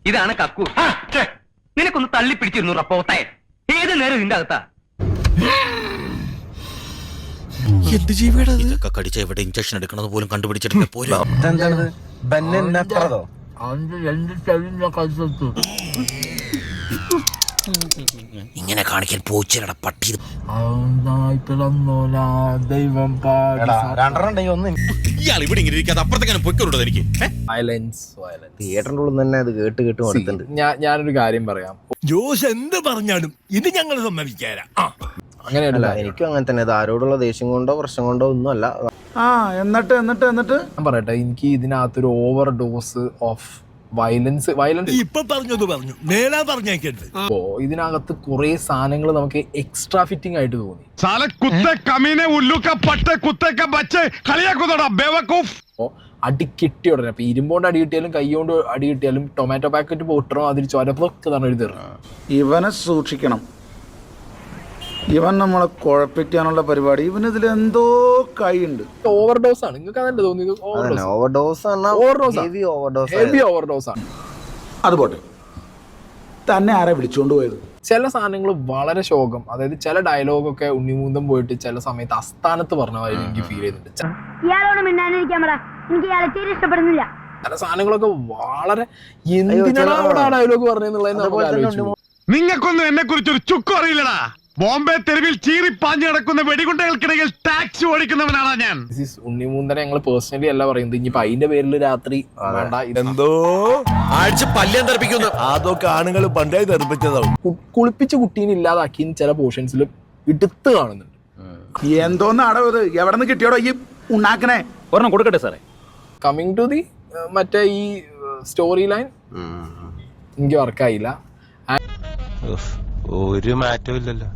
ഇതാണ് കക്കു. നിനക്കൊന്ന് തള്ളി പിടിച്ചിരുന്നു റപ്പോത്തായ. ഏത് നേരം ഇതിന്റെ അകത്താ? എന്ത് ജീവയുടെ ഇതൊക്കെ കടിച്ച എവിടെ ഇഞ്ചക്ഷൻ എടുക്കണത് പോലും കണ്ടുപിടിച്ചിട്ടില്ല. പോലും ഇങ്ങനെ കാണിക്കാൻ പോച്ചരട പട്ടി. ഇയാൾ ഇവിടെ ഇങ്ങനെ ഇരിക്കാതെ അപ്പുറത്തേക്കാണ് പൊയ്ക്കൊണ്ടത്. എനിക്ക് തിയേറ്ററിന്റെ ഉള്ളിൽ തന്നെ അത് കേട്ട് കേട്ട് മടുത്തുണ്ട്. ഞാനൊരു കാര്യം പറയാം. ജോസ് എന്ത് പറഞ്ഞാലും ഇത് ഞങ്ങൾ സമ്മതിക്കാരാ. അങ്ങനെയല്ല, എനിക്കും അങ്ങനെ തന്നെ. അത് ആരോടുള്ള ദേഷ്യം കൊണ്ടോ പ്രശ്നം കൊണ്ടോ ഒന്നും അല്ല. എന്നിട്ട് ഞാൻ പറയട്ടെ, എനിക്ക് ഇതിനകത്തൊരു ഓവർ ഡോസ് ഓഫ് വയലൻസ് ഇപ്പൊ പറഞ്ഞു മേലാ പറഞ്ഞേക്കരുത്. ഇതിനകത്ത് കുറെ സാധനങ്ങൾ നമുക്ക് എക്സ്ട്രാ ഫിറ്റിംഗ് ആയിട്ട് തോന്നി. അടി കിട്ടിയ ഉടനെ ഇപ്പൊ ഇരുമ്പോണ്ട് അടി കിട്ടിയാലും കൈകൊണ്ട് അടി കിട്ടിയാലും ടൊമാറ്റോ പാക്കറ്റ് പൊട്ടണോ അതിൽ ചൊരപ്പൊക്കെ തന്നെ എഴുതി. ഇവനെ സൂക്ഷിക്കണം. ഇവൻ നമ്മളെ കുഴപ്പിക്കാനുള്ള പരിപാടി. ഇവനിതിൽ എന്തോ കൈയുണ്ട്. ഓവർഡോസ് ആണ്. നിങ്ങൾക്ക് അതല്ലേ തോന്നിയത്? ഹെവി ഓവർഡോസ് ആണ്. അത് പോട്ടെ, തന്നെ ആരാ വിളിച്ചോണ്ട് പോയത്? ചില സാധനങ്ങൾ വളരെ ശോകം. അതായത് ചില ഡയലോഗൊക്കെ ഉണ്ണിമൂന്തം പോയിട്ട് ചില സമയത്ത് അസ്ഥാനത്ത് പറഞ്ഞതായി എനിക്ക് ഫീൽ ചെയ്യുന്നുണ്ട്. ചില സാധനങ്ങളൊക്കെ വളരെ എന്തിനാണ് അവിടെ ആ ഡയലോഗ് പറഞ്ഞെന്നുള്ളത്. നിങ്ങൾക്കൊന്നും എന്നെ കുറിച്ചൊരു ചുക്കും അറിയില്ലടാ. ബോംബെ തെരുവിൽ ചീറിപ്പാഞ്ഞു കിടക്കുന്ന വെടികുണ്ടകൾക്കിടയിൽ ടാക്സി ഓടിക്കുന്നവനാണ് ഞാൻ. ഉണ്ണിമൂന്തനെ ഞങ്ങൾ പേഴ്സണലി അല്ല പറയുന്നത്. ഇനിയിപ്പോ അതിന്റെ പേരിൽ രാത്രി വേണ്ട, എന്തോ ആഴ്ച പല്യം തെറിപ്പിക്കുന്നു. അതൊക്കെ ആണുങ്ങൾ പണ്ടേ തെറിപ്പിച്ചതാവും. കുളിപ്പിച്ച് കുട്ടീനെ ഇല്ലാതാക്കി ചില പോർഷൻസിൽ എടുത്ത് കാണുന്നുണ്ട്. എന്തോന്നാടോ ഇത്? എവിടെ നിന്ന് കിട്ടിയോടോ ഈ ഉണ്ടാക്കണേ? ഒരെണ്ണം കൊടുക്കട്ടെ സാറേ. കമ്മിങ് ടു ദി മറ്റേ ഈ സ്റ്റോറി ലൈൻ എനിക്ക് വർക്കായില്ല. ഒരു മാറ്റവും ഇല്ലല്ലോ.